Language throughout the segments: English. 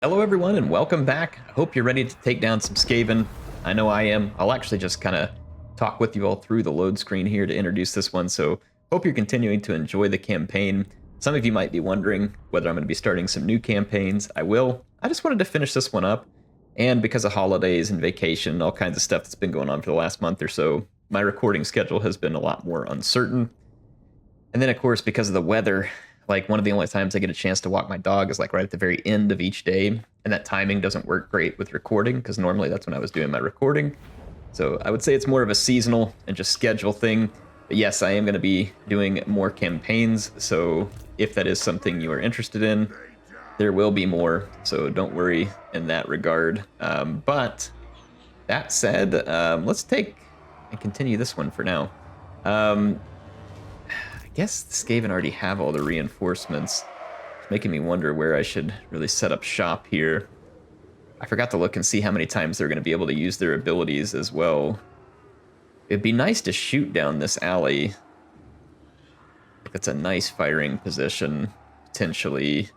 Hello everyone and welcome back. I hope you're ready to take down some Skaven. I know I am. I'll actually just kind of talk with you all through the load screen here to introduce this one, so hope you're continuing to enjoy the campaign. Some of you might be wondering whether I'm going to be starting some new campaigns. I will. I just wanted to finish this one up, and because of holidays and vacation and all kinds of stuff that's been going on for the last month or so, my recording schedule has been a lot more uncertain. And then of course, because of the weather, like one of the only times I get a chance to walk my dog is like right at the very end of each day. And that timing doesn't work great with recording because normally that's when I was doing my recording. So I would say it's more of a seasonal and just schedule thing. But yes, I am going to be doing more campaigns. So if that is something you are interested in, there will be more. So don't worry in that regard. But that said, let's take and continue this one for now. I guess the Skaven already have all the reinforcements. It's making me wonder where I should really set up shop here. I forgot to look and see how many times they're going to be able to use their abilities as well. It'd be nice to shoot down this alley. That's a nice firing position, potentially.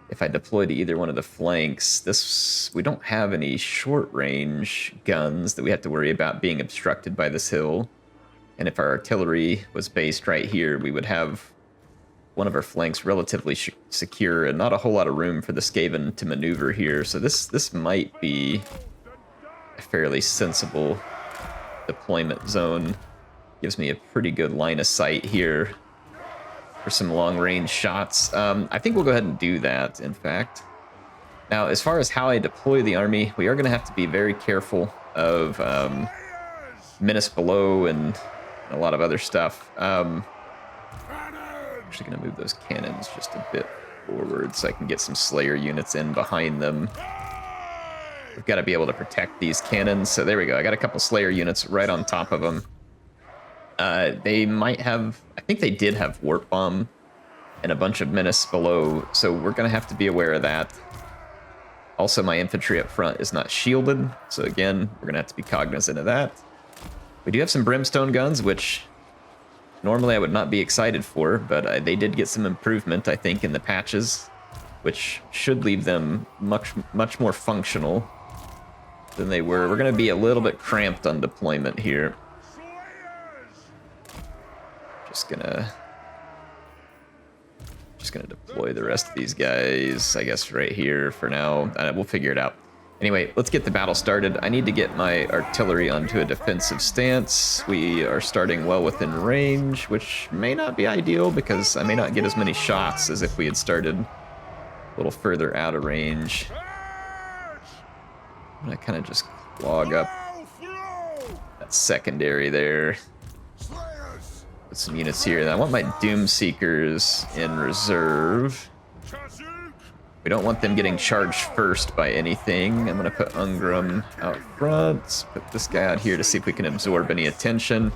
If I deploy to either one of the flanks, we don't have any short-range guns that we have to worry about being obstructed by this hill. And if our artillery was based right here, we would have one of our flanks relatively secure and not a whole lot of room for the Skaven to maneuver here. So this might be a fairly sensible deployment zone. Gives me a pretty good line of sight here for some long-range shots. I think we'll go ahead and do that, in fact. Now, as far as how I deploy the army, we are going to have to be very careful of Menace Below and a lot of other stuff. I'm actually going to move those cannons just a bit forward so I can get some Slayer units in behind them. We've got to be able to protect these cannons. So there we go. I got a couple Slayer units right on top of them. They might have... I think they did have Warp Bomb and a bunch of Menace Below, so we're going to have to be aware of that. Also, my infantry up front is not shielded, so again, we're going to have to be cognizant of that. We do have some Brimstone guns, which normally I would not be excited for, but they did get some improvement, I think, in the patches, which should leave them much more functional than they were. We're going to be a little bit cramped on deployment here. Just gonna deploy the rest of these guys, I guess, right here for now. We'll figure it out. Anyway, let's get the battle started. I need to get my artillery onto a defensive stance. We are starting well within range, which may not be ideal because I may not get as many shots as if we had started a little further out of range. I'm gonna kind of just clog up that secondary there. Put some units here. I want my Doom Seekers in reserve. We don't want them getting charged first by anything. I'm going to put Ungram out front. Put this guy out here to see if we can absorb any attention.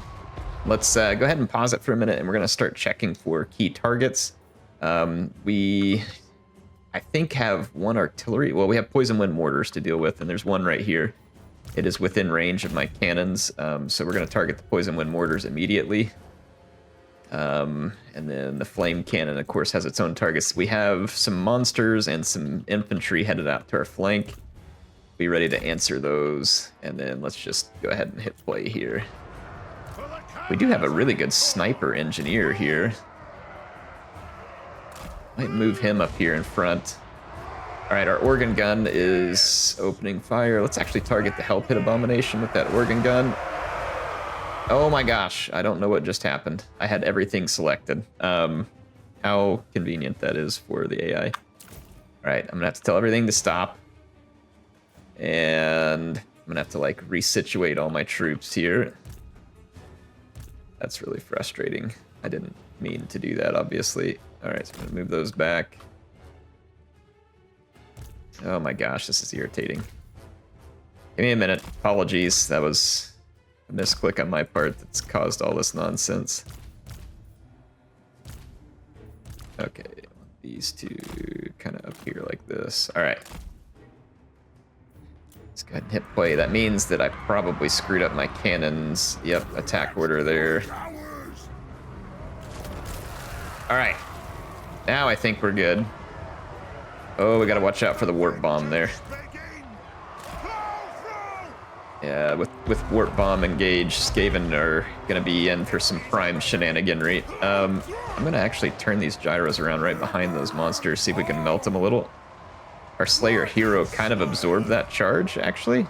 Let's go ahead and pause it for a minute, and we're going to start checking for key targets. We, I think, have one artillery. Well, we have Poison Wind mortars to deal with, and there's one right here. It is within range of my cannons, so we're going to target the Poison Wind mortars immediately. And then the flame cannon, of course, has its own targets. We have some monsters and some infantry headed out to our flank. Be ready to answer those, and then let's just go ahead and hit play here. We do have a really good sniper engineer here. Might move him up here in front. All right, our organ gun is opening fire. Let's actually target the Hell Pit Abomination with that organ gun. Oh my gosh, I don't know what just happened. I had everything selected. How convenient that is for the AI. All right, I'm gonna have to tell everything to stop. And I'm gonna have to like resituate all my troops here. That's really frustrating. I didn't mean to do that, obviously. All right, so I'm gonna move those back. Oh my gosh, this is irritating. Give me a minute, apologies. That was a misclick on my part that's caused all this nonsense. Okay, these two kind of up here like this. All right. Let's go ahead and hit play. That means that I probably screwed up my cannons. Yep, attack order there. All right. Now I think we're good. Oh, we gotta watch out for the warp bomb there. Yeah, with warp bomb engaged, Skaven are gonna be in for some prime shenaniganry. I'm gonna actually turn these gyros around right behind those monsters, see if we can melt them a little. Our Slayer hero kind of absorbed that charge, actually.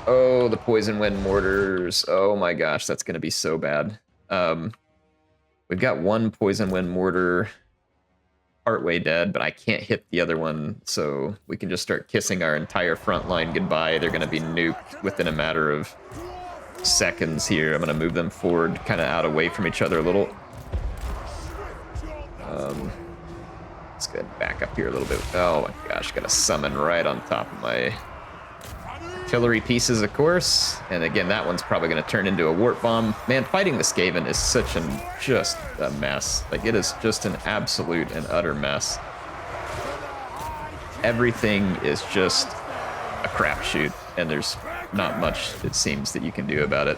Oh, the poison wind mortars. Oh my gosh, that's gonna be so bad. We've got one poison wind mortar partway dead, but I can't hit the other one, so we can just start kissing our entire front line goodbye. They're going to be nuked within a matter of seconds here. I'm going to move them forward, kind of out away from each other a little. Let's go ahead and back up here a little bit. Oh my gosh, got to summon right on top of my artillery pieces, of course. And again, that one's probably going to turn into a warp bomb. Man, fighting the Skaven is just a mess. Like, it is just an absolute and utter mess. Everything is just a crapshoot, and there's not much, it seems, that you can do about it.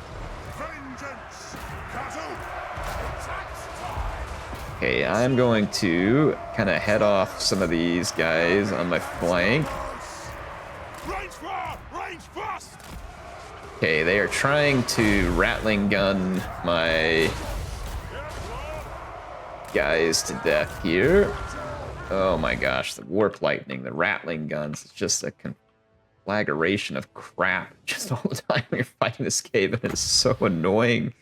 Okay, I'm going to kind of head off some of these guys on my flank. Okay, they are trying to rattling gun my guys to death here. Oh my gosh, the warp lightning, the rattling guns, it's just a conflagration of crap just all the time when you're fighting this cave, and it's so annoying.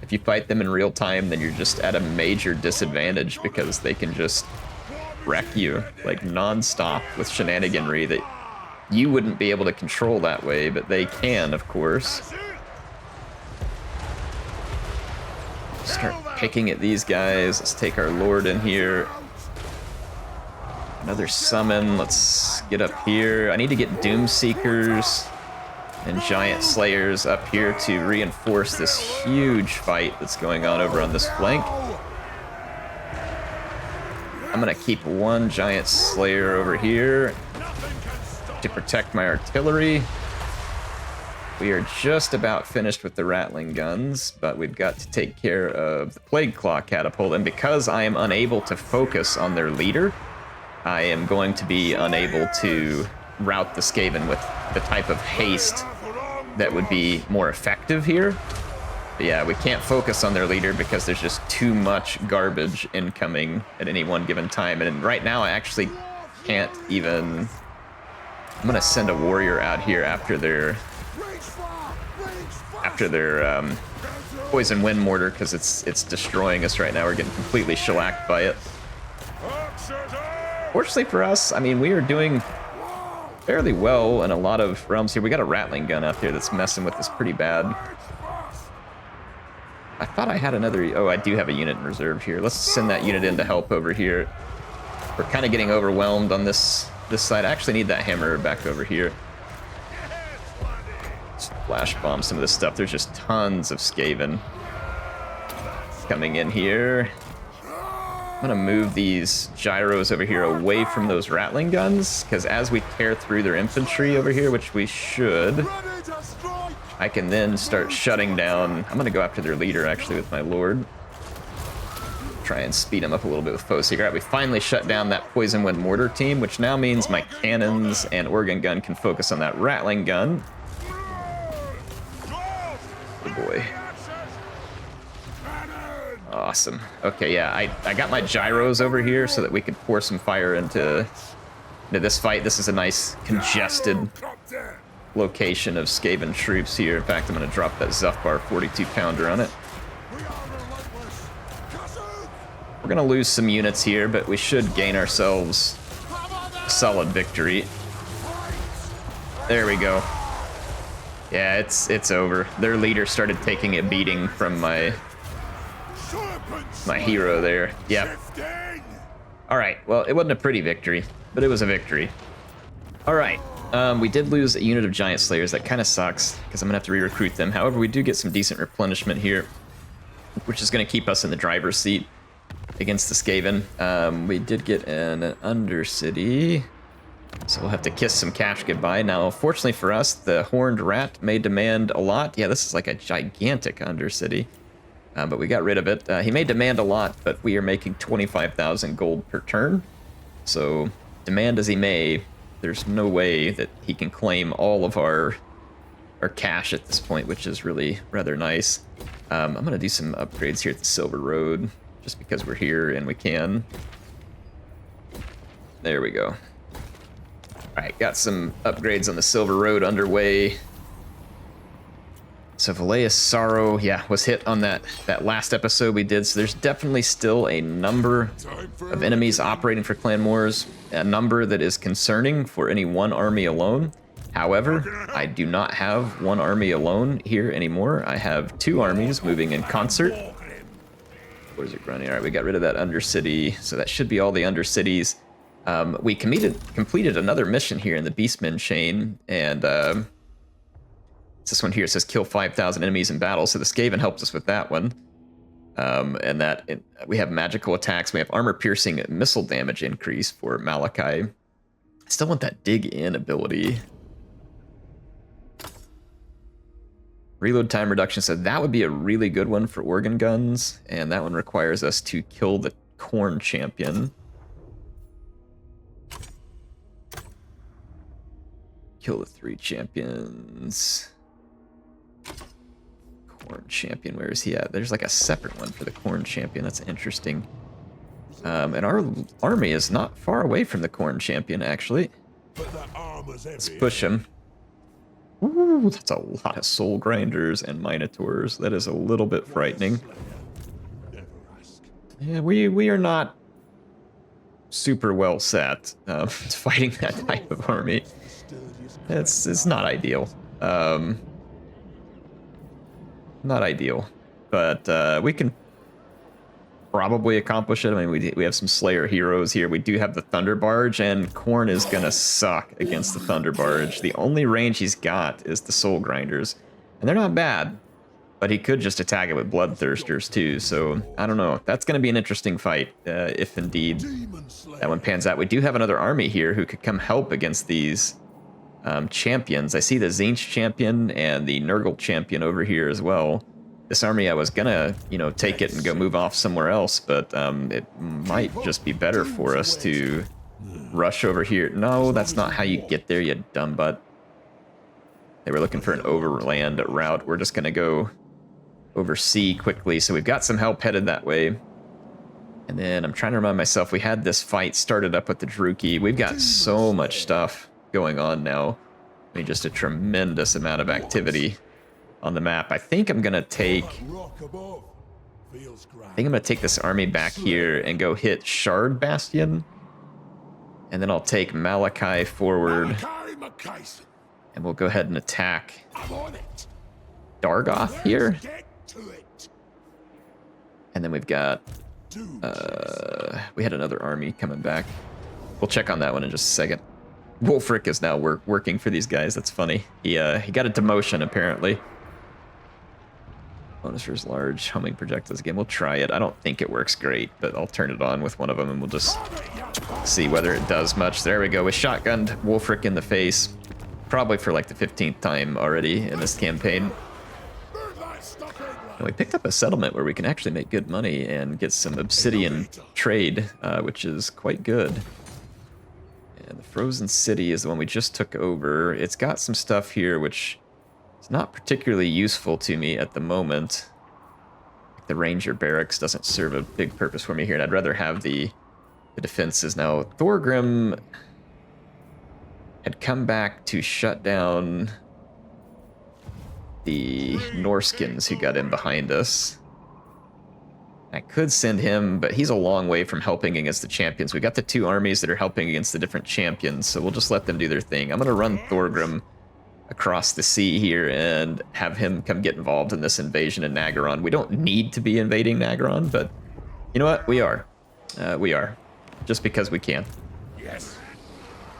If you fight them in real time, then you're just at a major disadvantage because they can just wreck you like non-stop with shenaniganry that you wouldn't be able to control that way, but they can, of course. Start picking at these guys. Let's take our Lord in here. Another summon. Let's get up here. I need to get Doom Seekers and Giant Slayers up here to reinforce this huge fight that's going on over on this flank. I'm gonna keep one Giant Slayer over here to protect my artillery. We are just about finished with the rattling guns, but we've got to take care of the Plague Claw catapult, and because I am unable to focus on their leader, I am going to be unable to rout the Skaven with the type of haste that would be more effective here. But yeah, we can't focus on their leader because there's just too much garbage incoming at any one given time, and right now I actually can't even... I'm gonna send a warrior out here after their poison wind mortar, because it's destroying us right now. We're getting completely shellacked by it. Fortunately for us, I mean, we are doing fairly well in a lot of realms here. We got a rattling gun out there that's messing with us pretty bad. I thought I had another... Oh, I do have a unit in reserve here. Let's send that unit in to help over here. We're kind of getting overwhelmed on this side. I actually need that hammer back over here. Just flash bomb some of this stuff. There's just tons of Skaven coming in here. I'm gonna move these gyros over here away from those rattling guns, because as we tear through their infantry over here, which we should, I can then start shutting down. I'm gonna go after their leader actually with my Lord. Try and speed them up a little bit with foe seeker. Right, we finally shut down that poison wind mortar team, which now means my cannons and organ gun can focus on that rattling gun. Oh boy. Awesome. Okay, yeah, I got my gyros over here so that we could pour some fire into this fight. This is a nice congested location of Skaven troops here. In fact, I'm going to drop that Zufbar 42-pounder on it. We're going to lose some units here, but we should gain ourselves a solid victory. There we go. Yeah, it's over. Their leader started taking a beating from my hero there. Yep. Alright, well, it wasn't a pretty victory, but it was a victory. Alright, we did lose a unit of Giant Slayers. That kind of sucks, because I'm going to have to re-recruit them. However, we do get some decent replenishment here, which is going to keep us in the driver's seat against the Skaven. We did get an Undercity, so we'll have to kiss some cash goodbye. Now, fortunately for us, the Horned Rat may demand a lot. Yeah, this is like a gigantic Undercity. but we got rid of it. He may demand a lot, but we are making 25,000 gold per turn. So demand as he may, there's no way that he can claim all of our cash at this point, which is really rather nice. I'm going to do some upgrades here at the Silver Road, just because we're here and we can. There we go. Alright, got some upgrades on the Silver Road underway. So Valea's Sorrow, yeah, was hit on that last episode we did, so there's definitely still a number of enemies operating for Clan Wars, a number that is concerning for any one army alone. However, I do not have one army alone here anymore. I have two armies moving in concert. Where's it running? All right, we got rid of that Undercity, so that should be all the Undercities. We completed another mission here in the Beastmen chain, and it's this one here. It says kill 5,000 enemies in battle, so the Skaven helped us with that one. And we have magical attacks. We have armor-piercing missile damage increase for Malakai. I still want that dig in ability. Reload time reduction, so that would be a really good one for organ guns, and that one requires us to kill the Corn Champion. Kill the 3 champions. Corn Champion, where is he at? There's like a separate one for the Corn Champion, that's interesting. And our army is not far away from the Corn Champion, actually. Let's push him. Ooh, that's a lot of Soul Grinders and Minotaurs. That is a little bit frightening. Yeah, we are not super well set fighting that type of army. It's not ideal. Not ideal, but we can probably accomplish it. I mean, we have some Slayer heroes here. We do have the Thunder Barge, and Khorne is gonna suck against the Thunder Barge. The only range he's got is the Soul Grinders, and they're not bad, but he could just attack it with Bloodthirsters too, so I don't know. That's gonna be an interesting fight, if indeed that one pans out. We do have another army here who could come help against these champions. I see the Tzeentch champion and the Nurgle champion over here as well. This army, I was gonna, take it and go move off somewhere else, but it might just be better for us to rush over here. No, that's not how you get there, you dumb butt. They were looking for an overland route. We're just gonna go over sea quickly, so we've got some help headed that way. And then I'm trying to remind myself, we had this fight started up with the Druchii. We've got so much stuff going on now. I mean, just a tremendous amount of activity on the map. I think I'm gonna take this army back here and go hit Shard Bastion, and then I'll take Malakai forward, and we'll go ahead and attack Dargoth here. And then we've got we had another army coming back. We'll check on that one in just a second. Wulfric is now working for these guys. That's funny. He got a demotion apparently. Bonus for his large homing projectiles again. We'll try it. I don't think it works great, but I'll turn it on with one of them and we'll just see whether it does much. There we go. We shotgunned Wulfric in the face, probably for like the 15th time already in this campaign. And we picked up a settlement where we can actually make good money and get some obsidian trade, which is quite good. And the Frozen City is the one we just took over. It's got some stuff here which is not particularly useful to me at the moment. The Ranger Barracks doesn't serve a big purpose for me here, and I'd rather have the defenses. Now, Thorgrim had come back to shut down the Norskins who got in behind us. I could send him, but he's a long way from helping against the champions. We got the two armies that are helping against the different champions, so we'll just let them do their thing. I'm going to run Thorgrim across the sea here and have him come get involved in this invasion in Nagaron. We don't need to be invading Nagaron, but you know what? We are. We are. Just because we can. Yes.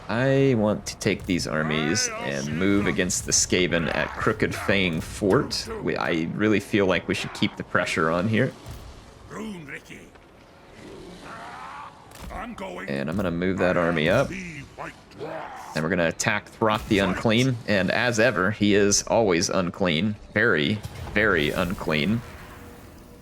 I want to take these armies and move against the Skaven at Crooked Fang Fort. I really feel like we should keep the pressure on here. And I'm going to move that army up. And we're going to attack Throth the Unclean. And as ever, he is always unclean. Very, very unclean.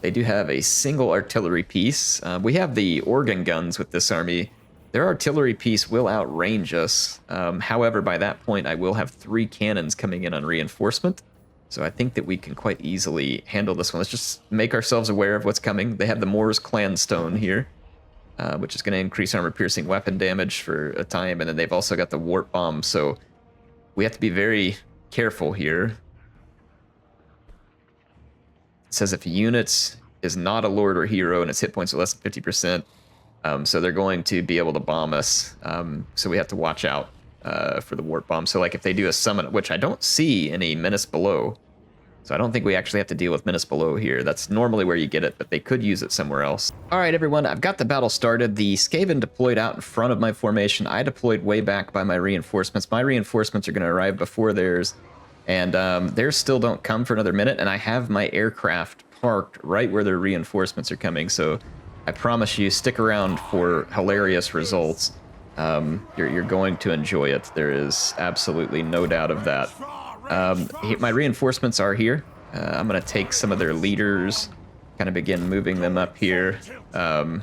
They do have a single artillery piece. We have the organ guns with this army. Their artillery piece will outrange us. However, by that point, I will have 3 cannons coming in on reinforcement. So I think that we can quite easily handle this one. Let's just make ourselves aware of what's coming. They have the Moor's Clanstone here, which is going to increase armor-piercing weapon damage for a time. And then they've also got the Warp Bomb, so we have to be very careful here. It says if a unit is not a lord or hero and its hit points are less than 50%, so they're going to be able to bomb us. So we have to watch out for the warp bomb. So like if they do a summon, which I don't see any Menace Below, so I don't think we actually have to deal with Menace Below here. That's normally where you get it, but they could use it somewhere else. All right, everyone, I've got the battle started. The Skaven deployed out in front of my formation. I deployed way back by my reinforcements. My reinforcements are going to arrive before theirs, and theirs still don't come for another minute, and I have my aircraft parked right where their reinforcements are coming, so I promise you, stick around for hilarious results. You're going to enjoy it. There is absolutely no doubt of that. My reinforcements are here. I'm going to take some of their leaders, kind of begin moving them up here. Yeah,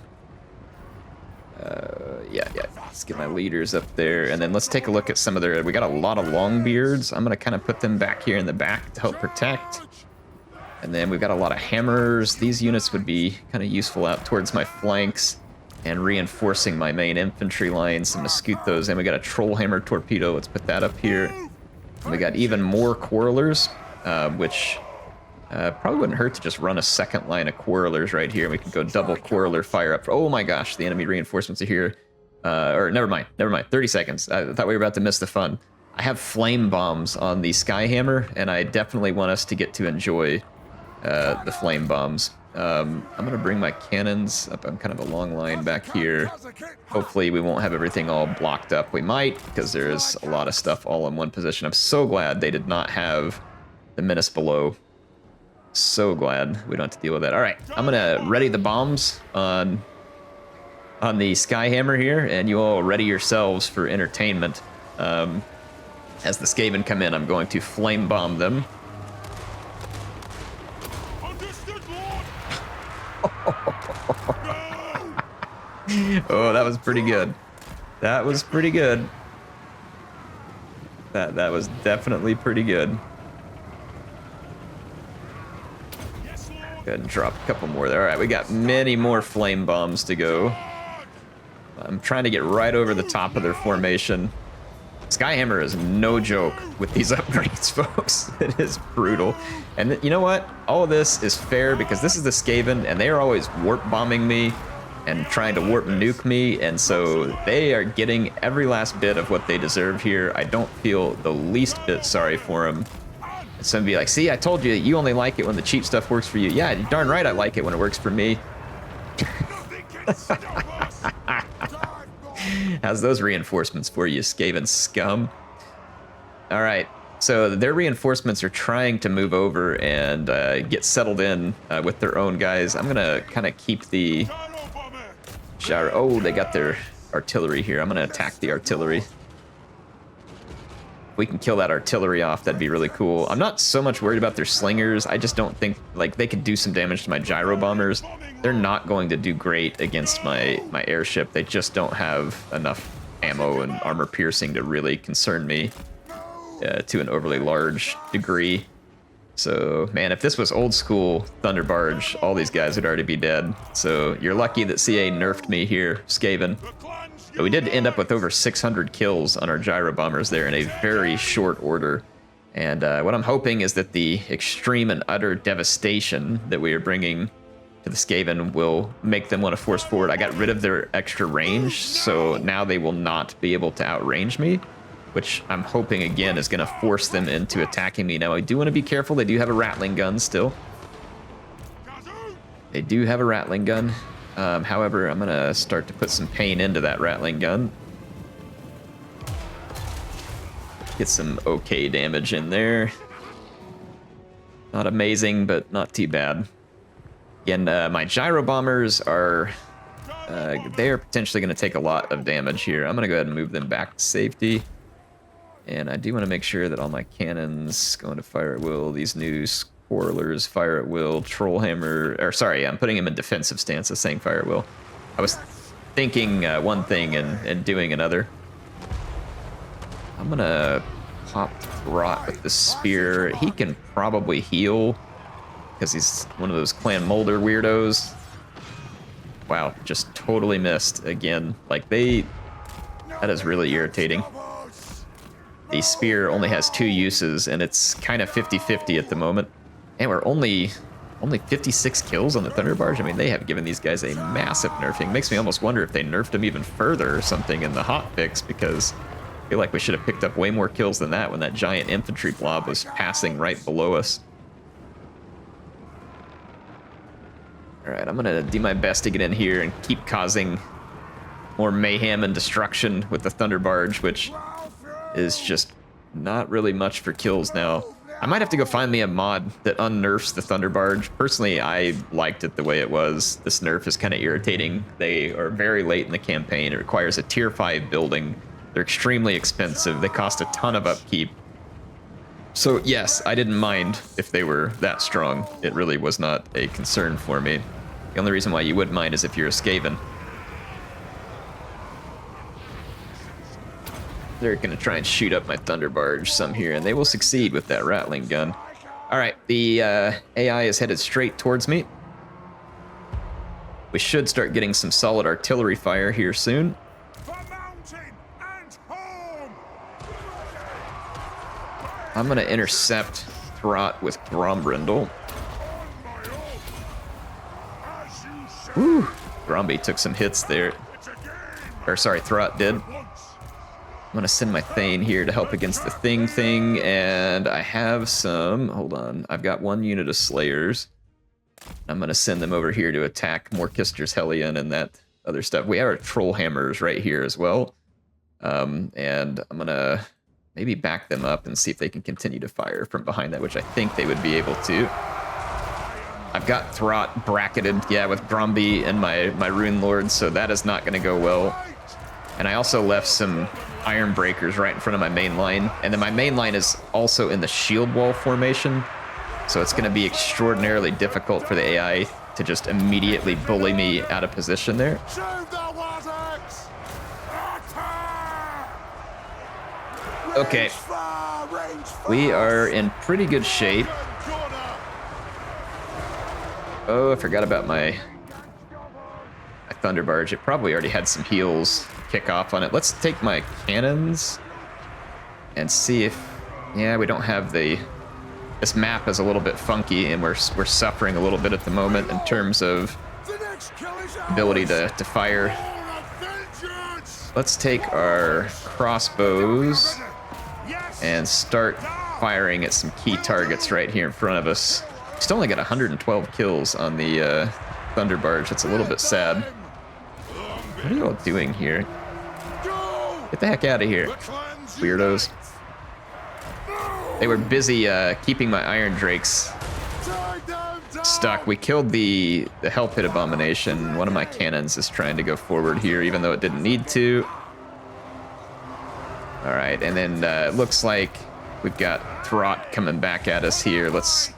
let's get my leaders up there. And then let's take a look at some of their... We got a lot of Longbeards. I'm going to kind of put them back here in the back to help protect. And then we've got a lot of hammers. These units would be kind of useful out towards my flanks and reinforcing my main infantry line, some Mosquitoes. And we got a Trollhammer torpedo. Let's put that up here. And we got even more Quarrelers, which probably wouldn't hurt to just run a second line of Quarrelers right here. We can go double Quarreler fire up. Oh my gosh, the enemy reinforcements are here. Or never mind. 30 seconds. I thought we were about to miss the fun. I have flame bombs on the Skyhammer, and I definitely want us to get to enjoy the flame bombs. I'm going to bring my cannons up on kind of a long line back here. Hopefully we won't have everything all blocked up. We might, because there's a lot of stuff all in one position. I'm so glad they did not have the Menace Below. So glad we don't have to deal with that. All right, I'm going to ready the bombs on the Skyhammer here, and you all ready yourselves for entertainment. As the Skaven come in, I'm going to flame bomb them. Oh, that was pretty good. That was pretty good. That was definitely pretty good. Go ahead and drop a couple more there. All right, we got many more flame bombs to go. I'm trying to get right over the top of their formation. Skyhammer is no joke with these upgrades, folks. It is brutal. And you know what? All of this is fair because this is the Skaven, and they are always warp bombing me and trying to warp nuke me, and so they are getting every last bit of what they deserve here. I don't feel the least bit sorry for them. And some be like, see, I told you, you only like it when the cheap stuff works for you. Yeah, you're darn right I like it when it works for me. How's those reinforcements for you, Skaven scum? All right, so their reinforcements are trying to move over and get settled in with their own guys. I'm gonna kind of keep the gyro. Oh, they got their artillery here. I'm gonna attack the artillery. If we can kill that artillery off, that'd be really cool. I'm not so much worried about their slingers. I just don't think, like, they could do some damage to my gyro bombers. They're not going to do great against my airship. They just don't have enough ammo and armor piercing to really concern me to an overly large degree. So, man, if this was old school Thunder Barge, all these guys would already be dead. So you're lucky that CA nerfed me here, Skaven. But we did end up with over 600 kills on our gyro bombers there in a very short order. And what I'm hoping is that the extreme and utter devastation that we are bringing to the Skaven will make them want to force forward. I got rid of their extra range, so now they will not be able to outrange me, which I'm hoping, again, is going to force them into attacking me. Now, I do want to be careful. They do have a Rattling gun still. They do have a Rattling gun. However, I'm going to start to put some pain into that Rattling gun. Get some okay damage in there. Not amazing, but not too bad. Again, my gyro bombers are... they are potentially going to take a lot of damage here. I'm going to go ahead and move them back to safety. And I do want to make sure that all my cannons go into fire at will. These new Quarrelers, Fire at Will, Trollhammer, or sorry, I'm putting him in defensive stance as saying Fire at Will. I was thinking one thing and doing another. I'm gonna pop Rot with the spear. He can probably heal because he's one of those Clan Molder weirdos. Wow, just totally missed again. Like that is really irritating. The spear only has 2 uses and it's kind of 50-50 at the moment. And we're only 56 kills on the Thunder Barge. I mean, they have given these guys a massive nerfing. Makes me almost wonder if they nerfed them even further or something in the hotfix, because I feel like we should have picked up way more kills than that when that giant infantry blob was passing right below us. Alright, I'm gonna do my best to get in here and keep causing more mayhem and destruction with the Thunder Barge, which is just not really much for kills now. I might have to go find me a mod that unnerfs the Thunder Barge. Personally, I liked it the way it was. This nerf is kind of irritating. They are very late in the campaign. It requires a tier 5 building. They're extremely expensive. They cost a ton of upkeep. So yes, I didn't mind if they were that strong. It really was not a concern for me. The only reason why you would mind is if you're a Skaven. They're gonna try and shoot up my Thunder Barge some here, and they will succeed with that rattling gun. All right, the AI is headed straight towards me. We should start getting some solid artillery fire here soon. I'm gonna intercept Throt with Grombrindle. Woo! Gromby took some hits there. Or sorry, Throt did. I'm gonna send my Thane here to help against the thing, and I have some, hold on, I've got 1 unit of Slayers. I'm gonna send them over here to attack Morkister's Hellion and that other stuff. We have our Trollhammers right here as well. And I'm gonna maybe back them up and see if they can continue to fire from behind that, which I think they would be able to. I've got Throt bracketed, yeah, with Gromby and my Rune Lord, so that is not gonna go well. And I also left some Iron Breakers right in front of my main line. And then my main line is also in the shield wall formation. So it's going to be extraordinarily difficult for the AI to just immediately bully me out of position there. Okay. We are in pretty good shape. Oh, I forgot about my Thunder Barge. It probably already had some heals kick off on it. Let's take my cannons and see if, yeah, we don't have the, this map is a little bit funky and we're suffering a little bit at the moment in terms of ability to fire. Let's take our crossbows and start firing at some key targets right here in front of us. Still only got 112 kills on the Thunder Barge. It's a little bit sad. What are you all doing here? Get the heck out of here, weirdos. They were busy keeping my Iron Drakes stuck. We killed the Hell Pit Abomination. One of my cannons is trying to go forward here, even though it didn't need to. All right, and then it looks like we've got Throt coming back at us here. Let's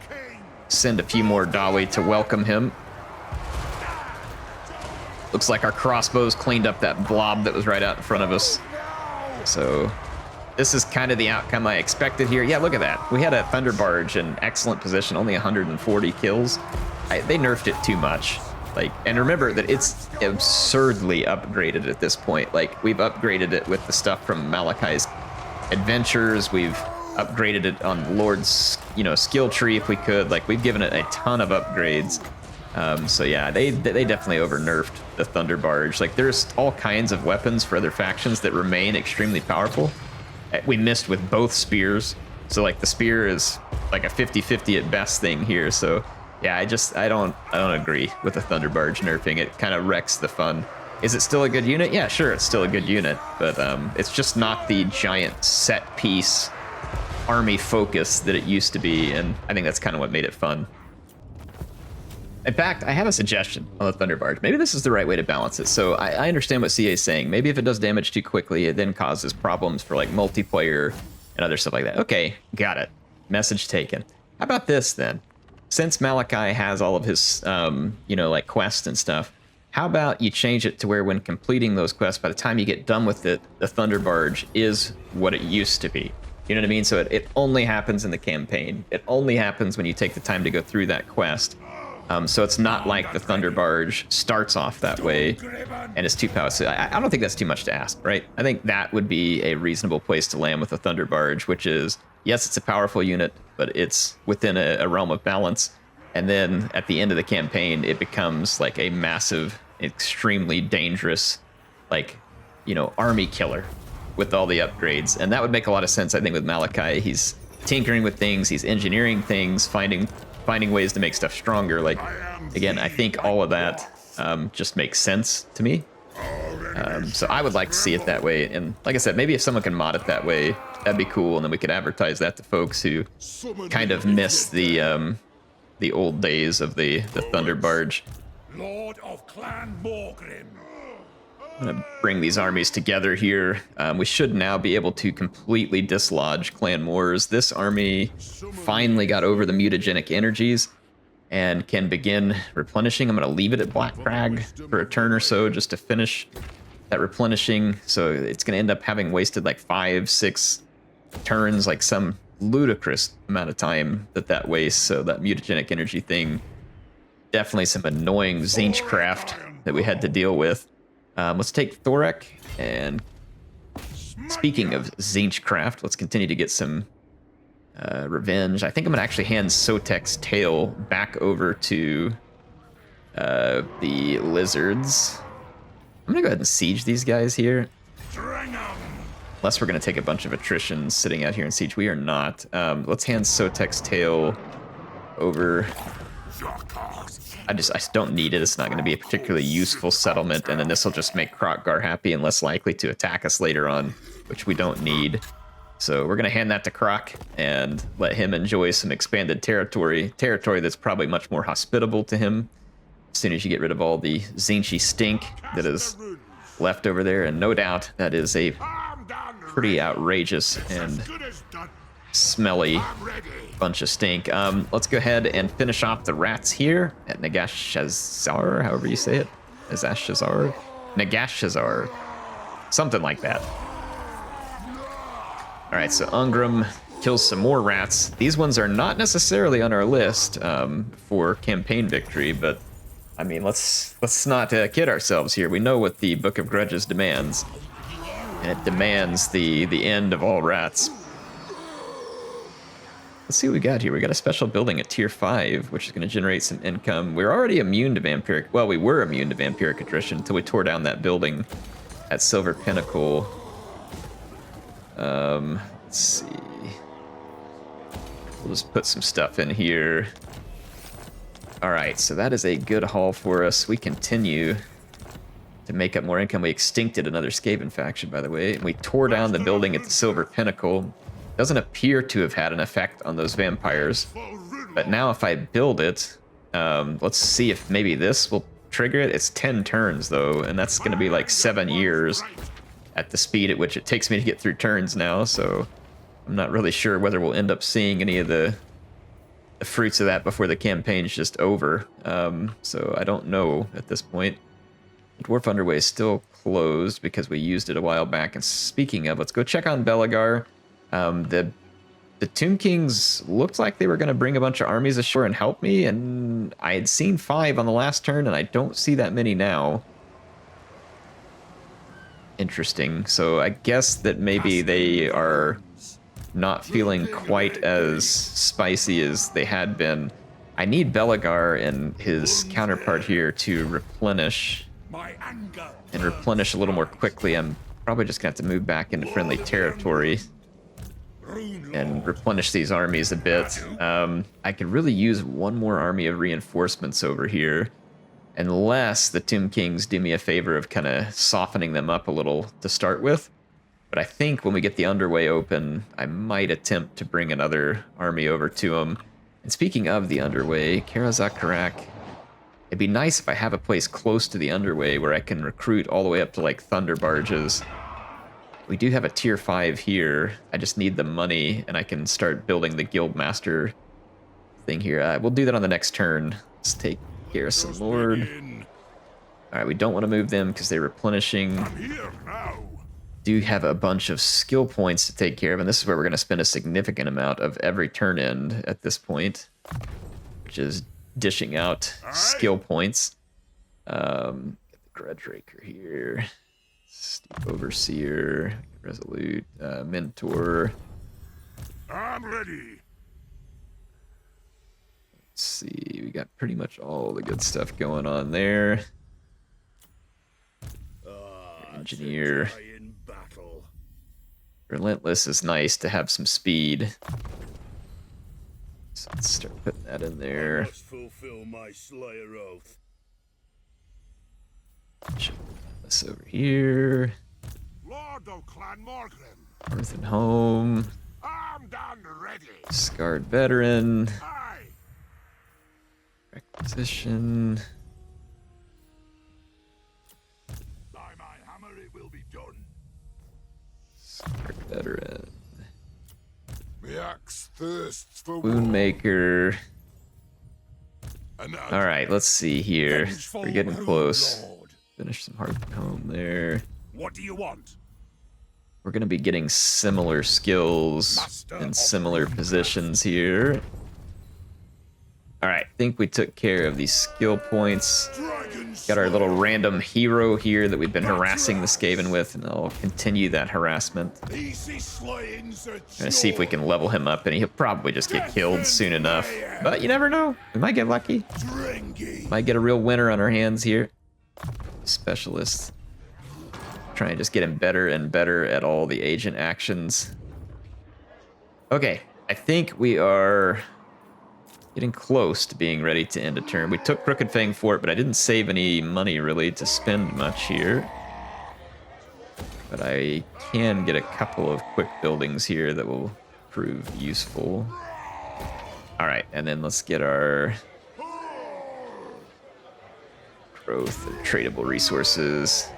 send a few more Dawi to welcome him. Looks like our crossbows cleaned up that blob that was right out in front of us. So this is kind of the outcome I expected here. Yeah, look at that. We had a Thunder Barge in excellent position, only 140 kills. They nerfed it too much. Like, and remember that it's absurdly upgraded at this point. Like, we've upgraded it with the stuff from Malakai's adventures. We've upgraded it on Lord's, skill tree if we could. Like, we've given it a ton of upgrades. So yeah, they definitely over-nerfed the Thunder Barge. Like, there's all kinds of weapons for other factions that remain extremely powerful. We missed with both spears. So like the spear is like a 50-50 at best thing here. So yeah, I don't agree with the Thunder Barge nerfing. It kind of wrecks the fun. Is it still a good unit? Yeah, sure, it's still a good unit, but it's just not the giant set piece army focus that it used to be, and I think that's kind of what made it fun. In fact, I have a suggestion on the Thunder Barge. Maybe this is the right way to balance it. So I understand what CA is saying. Maybe if it does damage too quickly, it then causes problems for like multiplayer and other stuff like that. Okay, got it. Message taken. How about this then? since Malakai has all of his, you know, like quests and stuff, how about you change it to where when completing those quests, by the time you get done with it, the Thunder Barge is what it used to be. You know what I mean? So it only happens in the campaign. It only happens when you take the time to go through that quest. So it's not like the Thunder Barge starts off that way and it's too powerful. So I don't think that's too much to ask, right? I think that would be a reasonable place to land with the Thunder Barge, which is, yes, it's a powerful unit, but it's within a realm of balance. And then at the end of the campaign, it becomes like a massive, extremely dangerous, like, you know, army killer with all the upgrades. And that would make a lot of sense, I think, with Malakai. He's tinkering with things, he's engineering things, finding ways to make stuff stronger. Like, again, I think all of that just makes sense to me. So I would like to see it that way. And like I said, maybe if someone can mod it that way, that'd be cool. And then we could advertise that to folks who kind of miss the old days of the Thunder Barge. Lord of Clan Morgrim. I'm gonna bring these armies together here. We should now be able to completely dislodge Clan Moors. This army finally got over the mutagenic energies and can begin replenishing. I'm gonna leave it at Black Crag for a turn or so just to finish that replenishing. So it's gonna end up having wasted like 5-6 turns, like some ludicrous amount of time that wastes. So that mutagenic energy thing, definitely some annoying Zinchcraft that we had to deal with. Let's take Thorek, and speaking of Zinchcraft, let's continue to get some revenge. I think I'm going to actually hand Sotek's tail back over to the lizards. I'm going to go ahead and siege these guys here. Unless we're going to take a bunch of attrition sitting out here in siege. We are not. Let's hand Sotek's tail over. I just don't need it. It's not going to be a particularly useful settlement, and then this will just make Krokgar happy and less likely to attack us later on, which we don't need. So we're going to hand that to Krok and let him enjoy some expanded territory that's probably much more hospitable to him as soon as you get rid of all the Zinchi stink that is left over there. And no doubt that is a pretty outrageous and smelly bunch of stink. Let's go ahead and finish off the rats here at Nagashazar, however you say it. Nagashazar? Nagashazar. Something like that. Alright, so Ungrim kills some more rats. These ones are not necessarily on our list for campaign victory, but I mean, let's not kid ourselves here. We know what the Book of Grudges demands, and it demands the end of all rats. Let's see what we got here. We got a special building at tier 5, which is going to generate some income. We're already immune to vampiric. Well, we were immune to vampiric attrition until we tore down that building at Silver Pinnacle. Let's see. We'll just put some stuff in here. All right, so that is a good haul for us. We continue to make up more income. We extincted another Skaven faction, by the way. And we tore down the building at the Silver Pinnacle. Doesn't appear to have had an effect on those vampires. But now if I build it, let's see if maybe this will trigger it. It's 10 turns, though, and that's going to be like 7 years at the speed at which it takes me to get through turns now. So I'm not really sure whether we'll end up seeing any of the fruits of that before the campaign's just over. So I don't know at this point. Dwarf Underway is still closed because we used it a while back. And speaking of, let's go check on Belagar. The Tomb Kings looked like they were going to bring a bunch of armies ashore and help me, and I had seen 5 on the last turn, and I don't see that many now. Interesting. So I guess that maybe they are not feeling quite as spicy as they had been. I need Belagar and his counterpart here to replenish, and replenish a little more quickly. I'm probably just going to have to move back into friendly territory and replenish these armies a bit. I could really use one more army of reinforcements over here, unless the Tomb Kings do me a favor of kind of softening them up a little to start with. But I think when we get the Underway open, I might attempt to bring another army over to them. And speaking of the Underway, Karazakarak, it'd be nice if I have a place close to the Underway where I can recruit all the way up to like Thunder Barges. We do have a tier 5 here. I just need the money, and I can start building the Guildmaster thing here. We'll do that on the next turn. Let's take Garrison Lord. All right, we don't want to move them because they're replenishing. I'm here now. Do have a bunch of skill points to take care of, and this is where we're going to spend a significant amount of every turn end at this point, which is dishing out skill points. Get the Grudge Raker here, Steep Overseer, Resolute, Mentor. I'm ready. Let's see, we got pretty much all the good stuff going on there. Engineer. Relentless is nice to have some speed. So let's start putting that in there. I must fulfill my Slayer oath. This over here. Lord of Clan Morgrim. Earth and Home. I'm done ready. Scarred Veteran. Aye. Requisition. By my hammer it will be done. Scarred Veteran. The axe thirsts for Woundmaker. war. Alright, let's see here. We're getting close. Lord. Finish some Hearth and Home there. What do you want? We're going to be getting similar skills in similar positions here. Alright, I think we took care of these skill points. Got our little random hero here that we've been harassing the Skaven with, and I'll continue that harassment. Easy slaying's a Gonna see if we can level him up, and he'll probably just get killed soon enough. But you never know. We might get lucky. Dringy. Might get a real winner on our hands here. Specialist. Trying to just get him better and better at all the agent actions. Okay, I think we are getting close to being ready to end a turn. We took Crooked Fang Fort, but I didn't save any money really to spend much here. But I can get a couple of quick buildings here that will prove useful. All right, and then let's get our growth and tradable resources.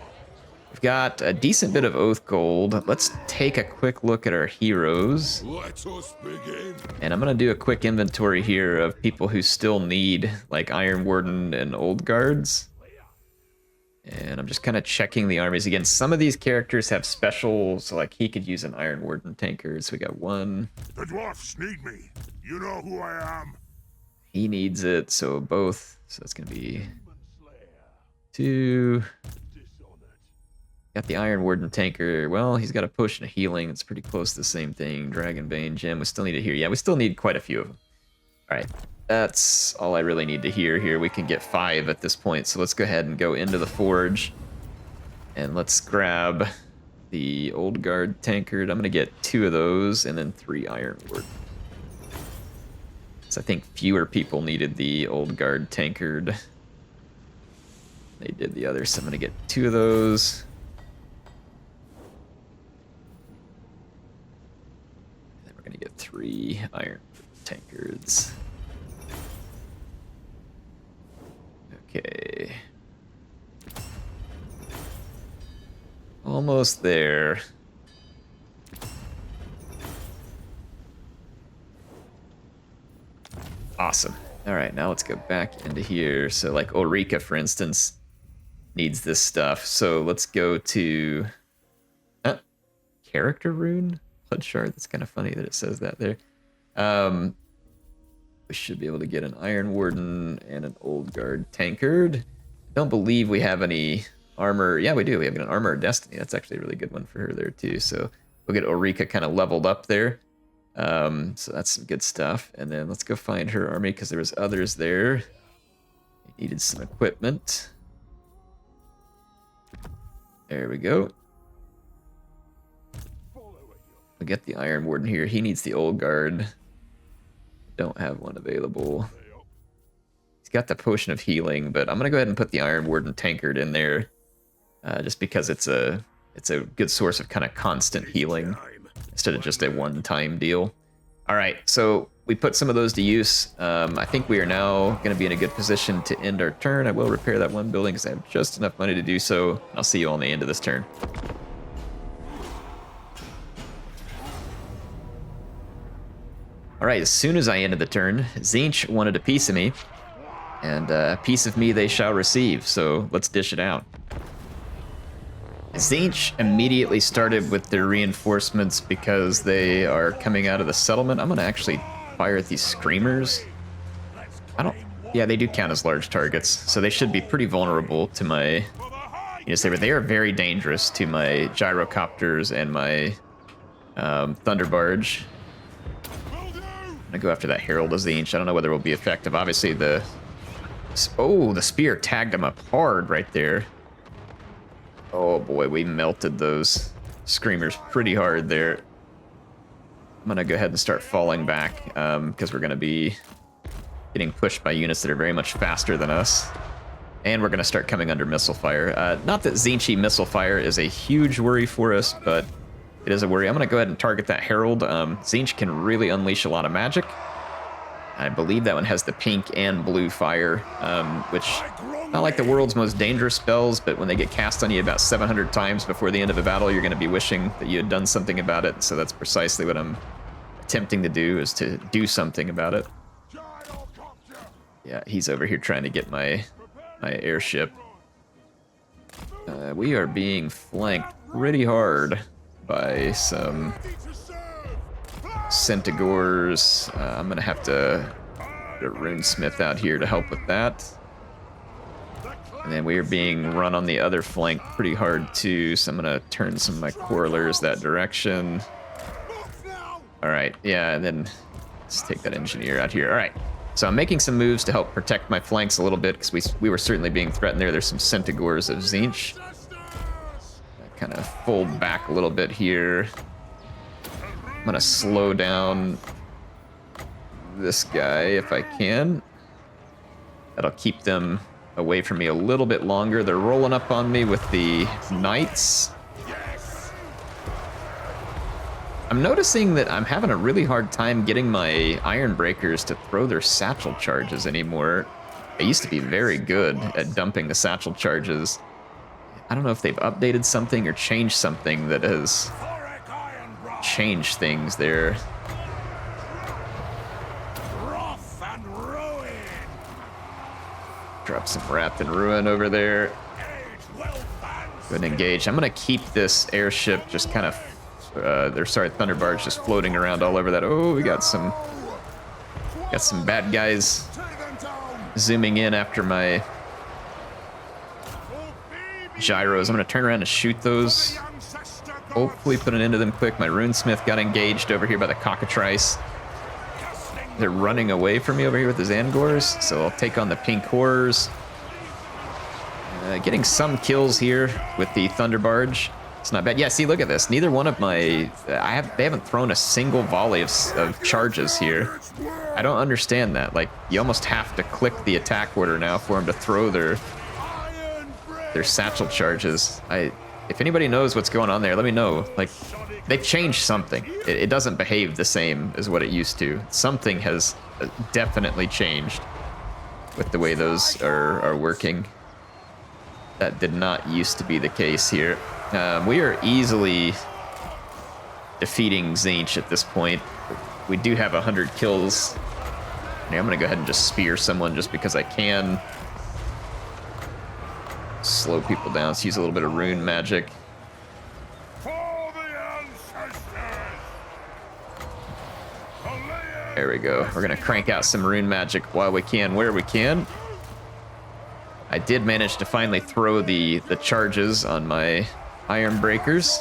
We've got a decent bit of Oath Gold. Let's take a quick look at our heroes. Let us begin. And I'm going to do a quick inventory here of people who still need, like, Iron Warden and Old Guards. And I'm just kind of checking the armies. Again, some of these characters have special, so, like, he could use an Iron Warden tanker. So we got one. The dwarfs need me. You know who I am. He needs it, so both. So that's going to be 2. Got the Iron Warden tanker. Well, he's got a potion of healing. It's pretty close to the same thing. Dragonbane gem. We still need it here. Yeah, we still need quite a few of them. All right. That's all I really need to hear here. We can get 5 at this point. So let's go ahead and go into the forge. And let's grab the Old Guard tankard. I'm going to get 2 of those and then 3 Iron Warden. So I think fewer people needed the Old Guard tankard. They did the other. So I'm going to get 2 of those. Gonna get 3 Iron tankards. Okay. Almost there. Awesome. All right, now let's go back into here. So like Ulrika, for instance, needs this stuff. So let's go to character rune. Blood shard. That's kind of funny that it says that there. We should be able to get an Iron Warden and an Old Guard tankard. Don't believe we have any armor. Yeah, we do. We have an Armor of Destiny. That's actually a really good one for her there too. So we'll get Ulrika kind of leveled up there. So that's some good stuff. And then let's go find her army because there was others there. We needed some equipment. There we go. We'll get the Iron Warden here. He needs the Old Guard. Don't have one available. He's got the Potion of Healing, but I'm gonna go ahead and put the Iron Warden tankard in there, just because it's a good source of kind of constant healing instead of just a one-time deal. All right, so we put some of those to use. I think we are now going to be in a good position to end our turn. I will repair that one building because I have just enough money to do so. I'll see you on the end of this turn. All right, as soon as I ended the turn, Tzeentch wanted a piece of me, and a piece of me they shall receive, so let's dish it out. Tzeentch immediately started with their reinforcements because they are coming out of the settlement. I'm gonna actually fire at these screamers. Yeah, they do count as large targets, so they should be pretty vulnerable to my saber. They are very dangerous to my gyrocopters and my thunder barge. I'm gonna go after that Herald of Tzeentch. I don't know whether it will be effective. Obviously, the spear tagged him up hard right there. Oh boy, we melted those screamers pretty hard there. I'm gonna go ahead and start falling back because we're gonna be getting pushed by units that are very much faster than us. And we're gonna start coming under missile fire. Not that Tzeentch missile fire is a huge worry for us, but it is a worry. I'm gonna go ahead and target that Herald. Tzeentch can really unleash a lot of magic. I believe that one has the pink and blue fire, which not like the world's most dangerous spells, but when they get cast on you about 700 times before the end of a battle, you're gonna be wishing that you had done something about it. So that's precisely what I'm attempting to do, is to do something about it. Yeah, he's over here trying to get my airship. We are being flanked pretty hard by some Centigores. I'm gonna have to put a runesmith out here to help with that. And then we are being run on the other flank pretty hard too, so I'm gonna turn some of my correlers that direction. All right, yeah, and then let's take that engineer out here. All right, so I'm making some moves to help protect my flanks a little bit because we were certainly being threatened there. There's some Centigores of Tzeentch. Kind of fold back a little bit here. I'm gonna slow down this guy if I can. That'll keep them away from me a little bit longer. They're rolling up on me with the knights. I'm noticing that I'm having a really hard time getting my iron breakers to throw their satchel charges anymore. They used to be very good at dumping the satchel charges. I don't know if they've updated something or changed something that has changed things there. Drop some Wrath and Ruin over there. Go ahead and engage. I'm gonna keep this airship just kind of, Thunder Barge just floating around all over that. Oh, we got some bad guys zooming in after my gyros. I'm gonna turn around and shoot those. Hopefully put an end to them quick. My runesmith got engaged over here by the cockatrice. They're running away from me over here with the Zangors, so I'll take on the pink horrors. Getting some kills here with the Thunder Barge. It's not bad. Yeah, see, look at this. Neither one of my... they haven't thrown a single volley of charges here. I don't understand that. Like, you almost have to click the attack order now for them to throw their satchel charges. If anybody knows what's going on there, let me know. Like, they've changed something. It doesn't behave the same as what it used to. Something has definitely changed with the way those are working. That did not used to be the case here. We are easily defeating Tzeentch at this point. We do have 100 kills. Yeah, I'm gonna go ahead and just spear someone just because I can. Slow people down. Let's use a little bit of rune magic. There we go. We're gonna crank out some rune magic while we can, where we can. I did manage to finally throw the charges on my iron breakers,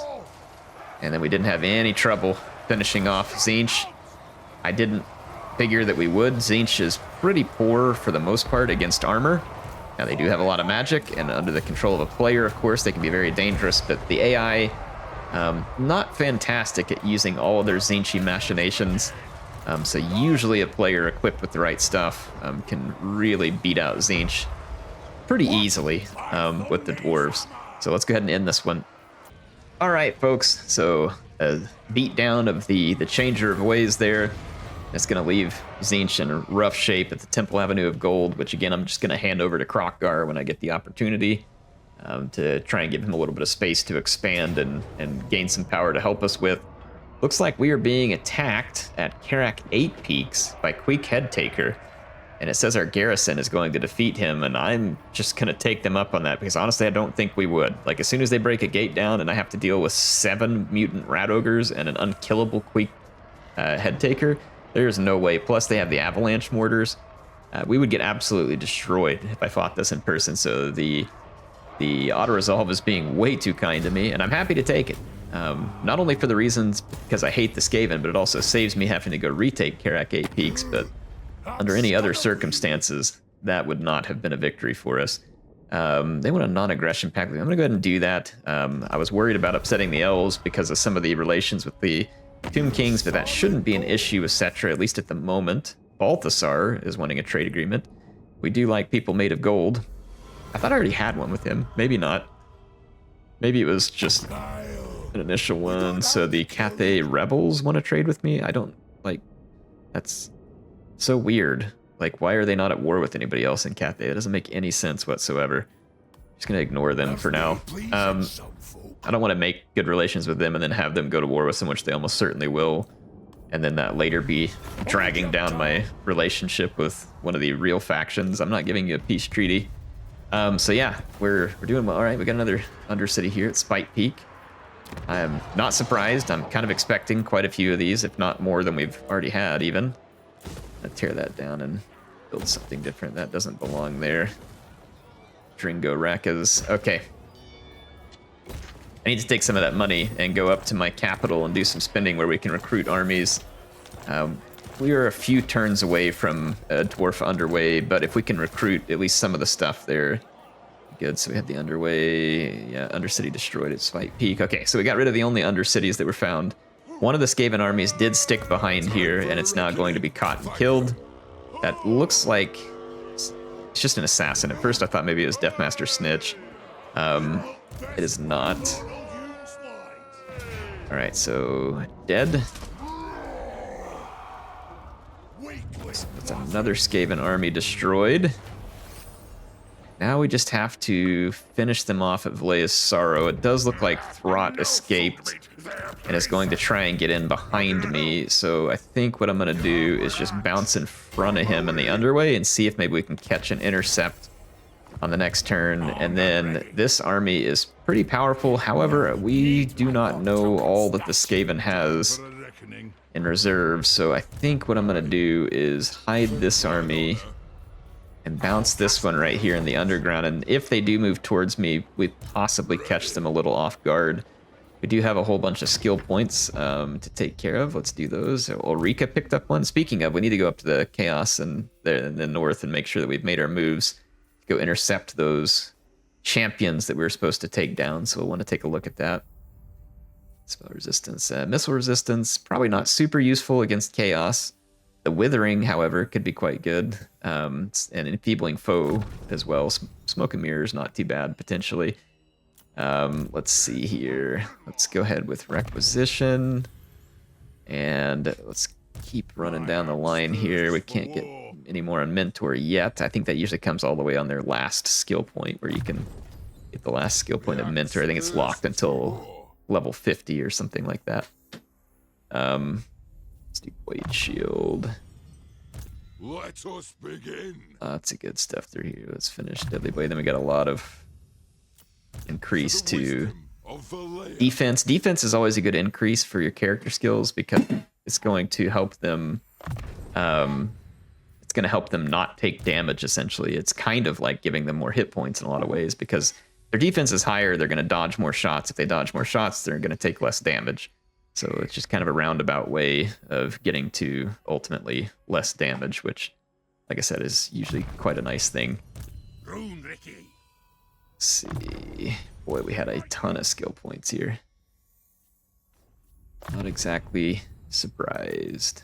and then we didn't have any trouble finishing off Tzeentch. I didn't figure that we would. Tzeentch is pretty poor for the most part against armor. Now they do have a lot of magic, and under the control of a player, of course, they can be very dangerous, but the AI, not fantastic at using all of their Tzeentch machinations. So usually a player equipped with the right stuff can really beat out Tzeentch pretty easily with the dwarves. So let's go ahead and end this one. All right, folks. So a beat down of the Changer of Ways there. It's going to leave Tzeentch in rough shape at the Temple Avenue of Gold, which again, I'm just going to hand over to Kroq-Gar when I get the opportunity to try and give him a little bit of space to expand and gain some power to help us with. Looks like we are being attacked at Karak 8 Peaks by Queek Headtaker. And it says our garrison is going to defeat him, and I'm just going to take them up on that, because honestly, I don't think we would. Like, as soon as they break a gate down and I have to deal with 7 mutant rat ogres and an unkillable Queek Headtaker, there's no way. Plus, they have the avalanche mortars. We would get absolutely destroyed if I fought this in person, so the auto-resolve is being way too kind to me, and I'm happy to take it. Not only for the reasons because I hate the Skaven, but it also saves me having to go retake Karak 8 Peaks, but under any other circumstances, that would not have been a victory for us. They want a non-aggression pact. I'm going to go ahead and do that. I was worried about upsetting the elves because of some of the relations with the Tomb Kings, but that shouldn't be an issue with Cetra, at least at the moment. Balthasar is wanting a trade agreement. We do like people made of gold. I thought I already had one with him. Maybe not. Maybe it was just an initial one. So the Cathay Rebels want to trade with me? I don't, like, that's so weird. Like, why are they not at war with anybody else in Cathay? That doesn't make any sense whatsoever. Just gonna ignore them for now. I don't want to make good relations with them and then have them go to war with them, which they almost certainly will. And then that later be dragging down my relationship with one of the real factions. I'm not giving you a peace treaty. So yeah, we're doing well. All right, we got another Undercity here at Spite Peak. I am not surprised. I'm kind of expecting quite a few of these, if not more than we've already had even. I'll tear that down and build something different. That doesn't belong there. Dringo Rakas. Okay. I need to take some of that money and go up to my capital and do some spending where we can recruit armies. We are a few turns away from a dwarf underway, but if we can recruit at least some of the stuff there, good. So we have the underway, yeah, Undercity destroyed at Spite Peak. Okay, so we got rid of the only Undercities that were found. One of the Skaven armies did stick behind here, and it's now going to be caught and killed. That looks like it's just an assassin. At first I thought maybe it was Deathmaster Snitch. It is not. All right, so dead. That's another Skaven army destroyed. Now we just have to finish them off at Valea's Sorrow. It does look like Throt escaped and is going to try and get in behind me. So I think what I'm going to do is just bounce in front of him in the underway and see if maybe we can catch an intercept on the next turn. And then this army is pretty powerful. However, we do not know all that the Skaven has in reserve. So I think what I'm going to do is hide this army and bounce this one right here in the underground. And if they do move towards me, we possibly catch them a little off guard. We do have a whole bunch of skill points to take care of. Let's do those. Ulrika picked up one. Speaking of, we need to go up to the Chaos and in the north and make sure that we've made our moves. Go intercept those champions that we were supposed to take down. So we'll want to take a look at that. Spell resistance, missile resistance, probably not super useful against Chaos. The Withering, however, could be quite good. And Enfeebling Foe as well. Smoke and Mirror is not too bad, potentially. Let's see here. Let's go ahead with Requisition. And let's keep running down the line here. We can't get any more on Mentor yet. I think that usually comes all the way on their last skill point, where you can get the last skill point of Mentor. I think it's locked until level 50 or something like that. Let's do Blade Shield. Let us begin. Lots of good stuff through here. Let's finish Deadly Blade. Then we got a lot of increase to defense. Defense is always a good increase for your character skills because it's going to help them. It's going to help them not take damage. Essentially, it's kind of like giving them more hit points in a lot of ways because their defense is higher. They're going to dodge more shots. If they dodge more shots, they're going to take less damage. So it's just kind of a roundabout way of getting to ultimately less damage, which, like I said, is usually quite a nice thing. Let's see. Boy, we had a ton of skill points here. Not exactly surprised.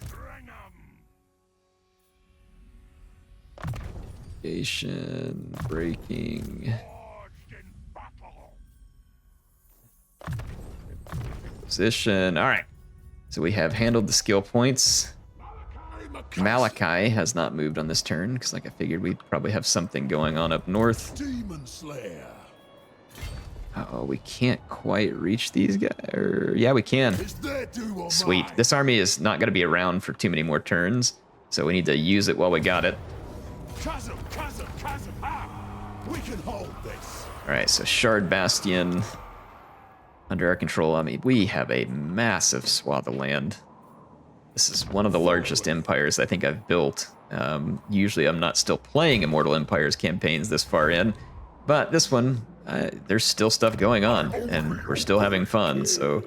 Navigation, breaking. Position. All right. So we have handled the skill points. Malakai has not moved on this turn because, like I figured, we'd probably have something going on up north. Demon Slayer. Uh-oh, we can't quite reach these guys. Yeah, we can. It's their do or Sweet. mine. This army is not going to be around for too many more turns, so we need to use it while we got it. Chasm, chasm, chasm. Ah, we can hold this. All right, so Shard Bastion under our control. I mean, we have a massive swath of land. This is one of the largest empires I think I've built. Usually I'm not still playing Immortal Empires campaigns this far in, but this one, there's still stuff going on, and we're still having fun, so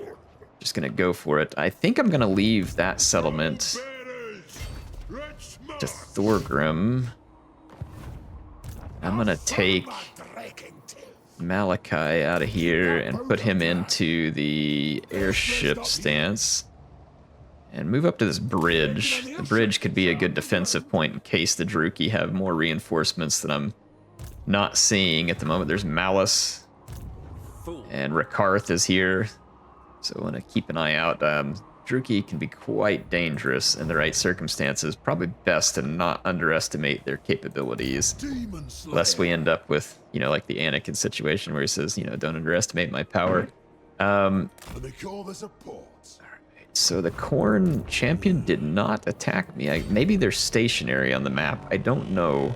just gonna go for it. I think I'm gonna leave that settlement to Thorgrim. I'm gonna take Malakai out of here and put him into the airship stance and move up to this bridge. The bridge could be a good defensive point in case the Druki have more reinforcements that I'm not seeing at the moment. There's Malice and Rakarth is here, so I want to keep an eye out. Druki can be quite dangerous in the right circumstances. Probably best to not underestimate their capabilities, lest we end up with, you know, like the Anakin situation where he says, you know, don't underestimate my power. They call this a port. So the Khorne champion did not attack me. Maybe they're stationary on the map. I don't know.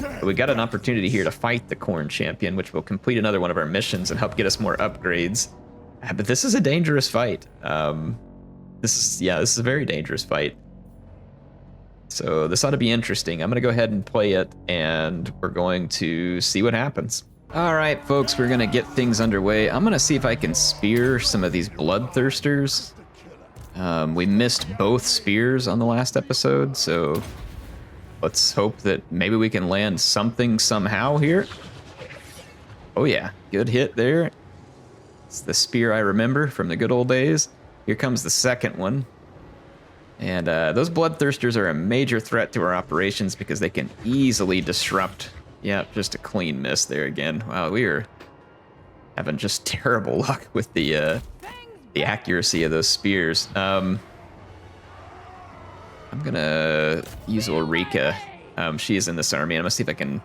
But we got an opportunity here to fight the Khorne champion, which will complete another one of our missions and help get us more upgrades. But this is a dangerous fight. This is a very dangerous fight. So this ought to be interesting. I'm going to go ahead and play it, and we're going to see what happens. All right, folks, we're going to get things underway. I'm going to see if I can spear some of these bloodthirsters. We missed both spears on the last episode, so let's hope that maybe we can land something somehow here. Oh yeah, good hit there. It's the spear I remember from the good old days. Here comes the second one. And those bloodthirsters are a major threat to our operations because they can easily disrupt. Yeah, just a clean miss there again. Wow, we are having just terrible luck with the accuracy of those spears. I'm gonna use Ulrika. She is in this army. I'm gonna see if I can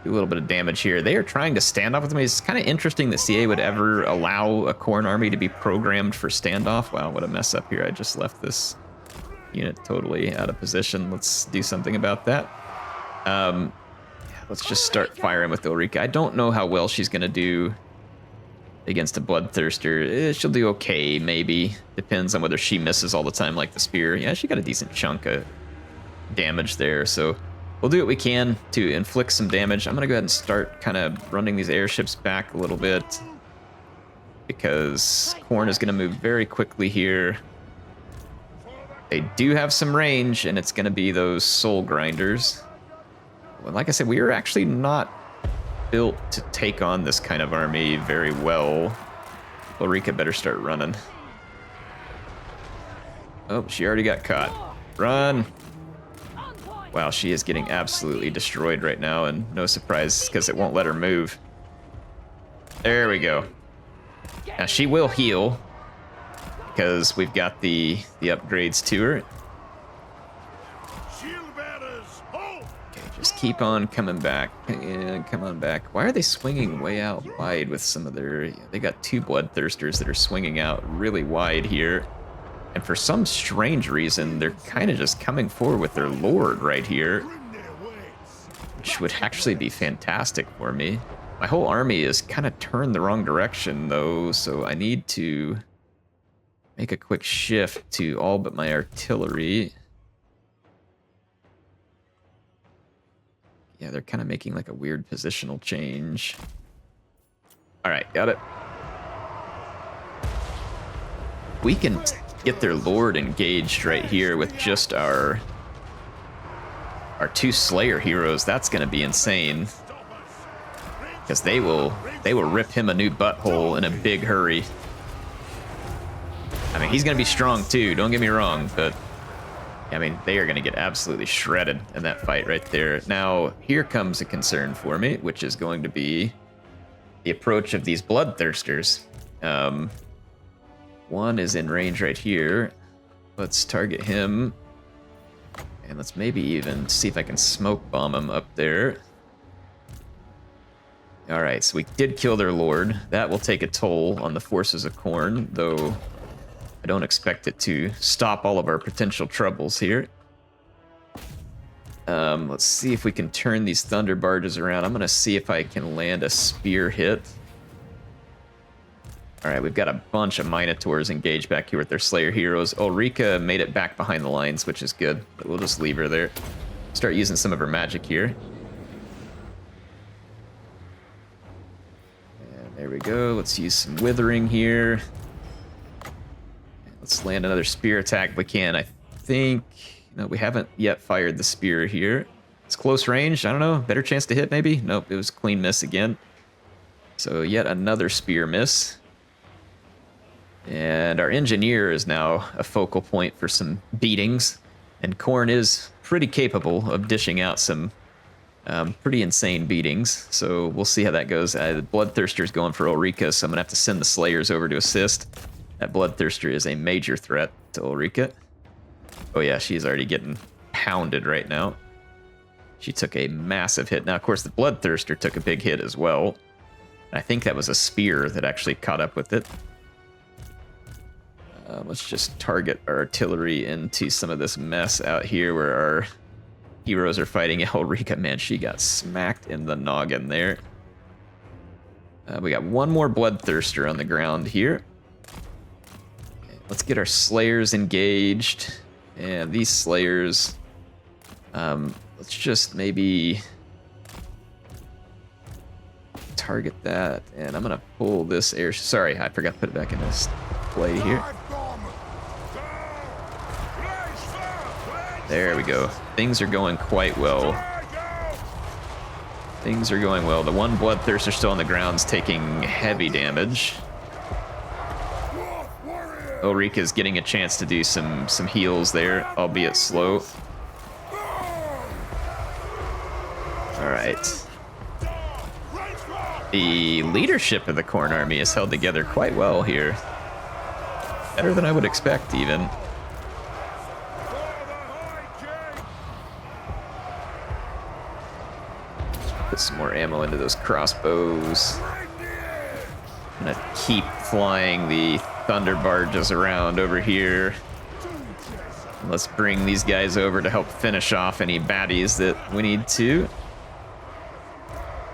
do a little bit of damage here. They are trying to stand off with me. It's kind of interesting that CA would ever allow a Khorne army to be programmed for standoff. Wow, what a mess up here. I just left this unit totally out of position. Let's do something about that. Let's just start firing with Ulrika. I don't know how well she's gonna do against a bloodthirster. She'll do okay, maybe. Depends on whether she misses all the time like the spear. Yeah, she got a decent chunk of damage there, so we'll do what we can to inflict some damage. I'm gonna go ahead and start kind of running these airships back a little bit because Khorne is gonna move very quickly here. They do have some range, and it's gonna be those soul grinders. Well, like I said, we are actually not built to take on this kind of army very well. Ulrika better start running. Oh, she already got caught. Run! Wow, she is getting absolutely destroyed right now, and no surprise, because it won't let her move. There we go. Now, she will heal, because we've got the upgrades to her. Just keep on coming back. And come on back. Why are they swinging way out wide with some of their... They got two bloodthirsters that are swinging out really wide here. And for some strange reason, they're kind of just coming forward with their lord right here. Which would actually be fantastic for me. My whole army is kind of turned the wrong direction, though, so I need to make a quick shift to all but my artillery. Yeah, they're kind of making like a weird positional change. All right, got it. We can get their lord engaged right here with just our two Slayer heroes. That's going to be insane. Because they will rip him a new butthole in a big hurry. I mean, he's going to be strong too, don't get me wrong, but I mean, they are going to get absolutely shredded in that fight right there. Now, here comes a concern for me, which is going to be the approach of these bloodthirsters. One is in range right here. Let's target him. And let's maybe even see if I can smoke bomb him up there. All right, so we did kill their lord. That will take a toll on the forces of Khorne, though I don't expect it to stop all of our potential troubles here. Let's see if we can turn these thunder barges around. I'm going to see if I can land a spear hit. All right, we've got a bunch of Minotaurs engaged back here with their Slayer heroes. Ulrika made it back behind the lines, which is good, but we'll just leave her there. Start using some of her magic here. And there we go. Let's use some Withering here. Let's land another spear attack if we can. I think... No, we haven't yet fired the spear here. It's close range. I don't know. Better chance to hit, maybe? Nope, it was a clean miss again. So yet another spear miss. And our engineer is now a focal point for some beatings. And Khorne is pretty capable of dishing out some pretty insane beatings. So we'll see how that goes. The Bloodthirster's going for Ulrika, so I'm going to have to send the Slayers over to assist. That Bloodthirster is a major threat to Ulrika. Oh yeah, she's already getting pounded right now. She took a massive hit. Now, of course, the Bloodthirster took a big hit as well. I think that was a spear that actually caught up with it. Let's just target our artillery into some of this mess out here where our heroes are fighting Ulrika. Man, she got smacked in the noggin there. We got one more Bloodthirster on the ground here. Okay, let's get our Slayers engaged. And these Slayers, let's just maybe target that. And I'm gonna pull this air. Sorry, I forgot to put it back in this play here. There we go. Things are going quite well. Things are going well. The one Bloodthirster still on the ground's taking heavy damage. Ulrika's getting a chance to do some heals there, albeit slow. Alright. The leadership of the Khorne army is held together quite well here. Better than I would expect, even. Put some more ammo into those crossbows. I'm gonna keep flying the thunder barges around over here. Let's bring these guys over to help finish off any baddies that we need to.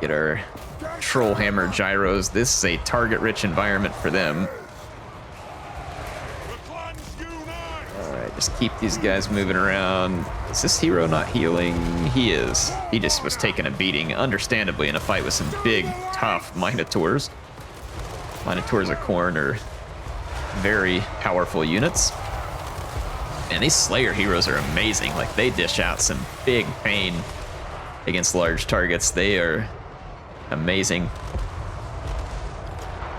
Get our Trollhammer gyros. This is a target-rich environment for them. Alright, just keep these guys moving around. Is this hero not healing? He is. He just was taking a beating, understandably, in a fight with some big, tough Minotaurs. Minotaurs of Khorne are very powerful units. And these Slayer heroes are amazing. Like, they dish out some big pain against large targets. They are amazing.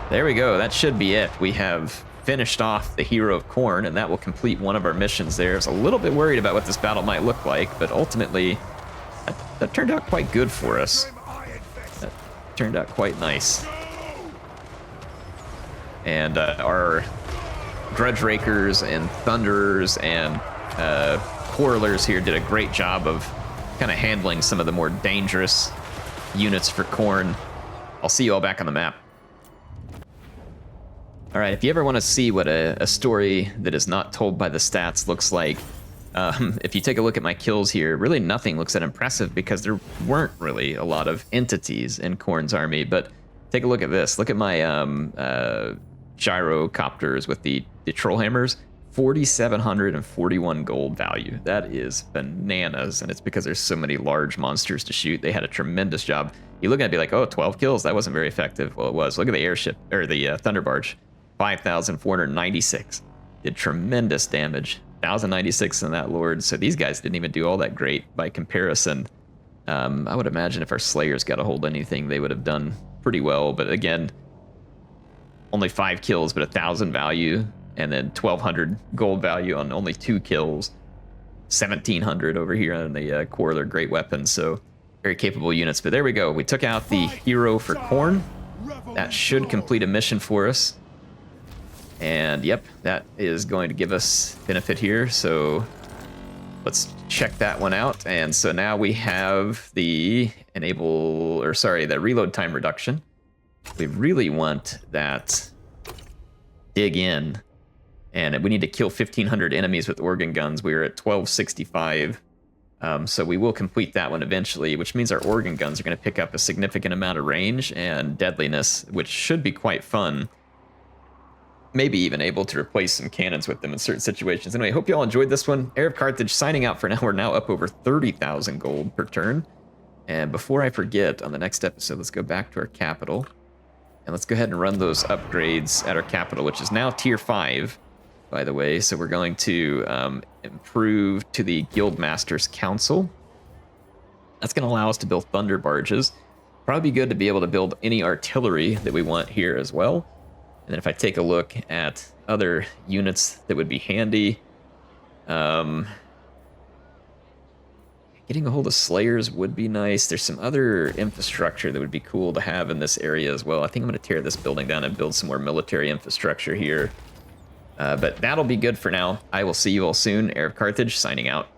There we go. That should be it. We have finished off the hero of Khorne, and that will complete one of our missions there. I was a little bit worried about what this battle might look like, but ultimately, that turned out quite good for us. That turned out quite nice. And our Grudge Rakers and Thunderers and Quarrelers here did a great job of kind of handling some of the more dangerous units for Khorne. I'll see you all back on the map. All right, if you ever want to see what a story that is not told by the stats looks like, if you take a look at my kills here, really nothing looks that impressive because there weren't really a lot of entities in Khorne's army. But take a look at this. Look at my gyrocopters with the Trollhammers. 4,741 gold value. That is bananas, and it's because there's so many large monsters to shoot. They had a tremendous job. You look at it and be like, oh, 12 kills, that wasn't very effective. Well, it was. Look at the airship, or the Thunder Barge. 5,496. Did tremendous damage. 1,096 in that Lord. So these guys didn't even do all that great by comparison. I would imagine if our Slayers got a hold of anything, they would have done pretty well. But again, only 5 kills, but 1,000 value. And then 1,200 gold value on only 2 kills. 1,700 over here on the Quarreler Great Weapon. So very capable units. But there we go. We took out the hero for Khorne. That should complete a mission for us. And yep, that is going to give us benefit here. So let's check that one out. And so now we have the the reload time reduction. We really want that dig in, and we need to kill 1,500 enemies with organ guns. We are at 1265. So we will complete that one eventually, which means our organ guns are going to pick up a significant amount of range and deadliness, which should be quite fun. Maybe even able to replace some cannons with them in certain situations. Anyway, hope you all enjoyed this one. HeirofCarthage signing out for now. We're now up over 30,000 gold per turn. And before I forget, on the next episode, let's go back to our capital. And let's go ahead and run those upgrades at our capital, which is now tier 5. By the way, so we're going to improve to the Guildmasters Council. That's going to allow us to build thunder barges. Probably be good to be able to build any artillery that we want here as well. And then if I take a look at other units that would be handy, getting a hold of Slayers would be nice. There's some other infrastructure that would be cool to have in this area as well. I think I'm going to tear this building down and build some more military infrastructure here. But that'll be good for now. I will see you all soon. HeirofCarthage signing out.